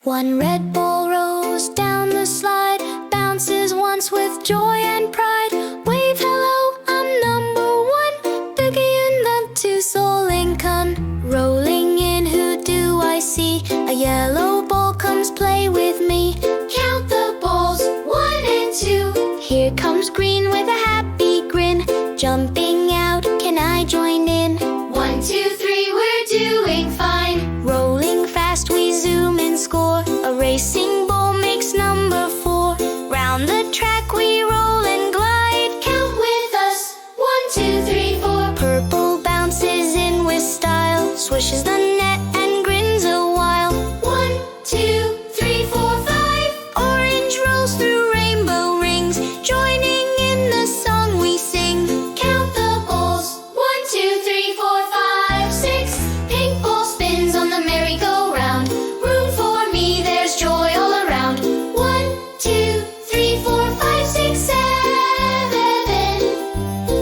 One red ball rolls down the slide, bounces once with joy and pride. Wave hello, I'm number one, Boogie in the two Soul Lincoln. Rolling in, who do I see? A yellow ball comes play with me. Count the balls, 1 and 2. Here comes green with a happy grin. Jumping out, can I join in? 1, 2, 3, we're doing fine. Rolling fast, we zoom and score. A racing ball makes number 4. Round the track we roll and glide. Count with us, 1, 2, 3, 4. Purple bounces in with style, swishes the net and grins a while. 1, 2, 3, 4, 5. Orange rolls through rainbow rings, joining in the song we sing. Count the balls, 1, 2, 3, 4, 5, 6. Pink ball spins on the merry-go-round. Room for me, there's joy all around. 1, 2, 3, 4, 5, 6, 7.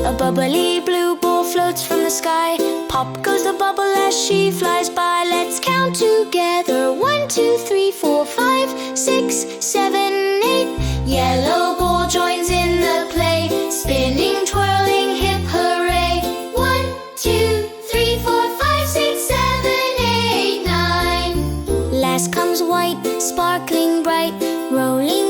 A bubbly blue ball floats from the sky. Pop goes the bubble as she flies by. Let's count together. 1, 2, 3, 4, 5, 6, 7, 8. Yellow ball joins in the play, spinning, twirling, hip hooray. 1, 2, 3, 4, 5, 6, 7, 8, 9. Last comes white, sparkling bright, rolling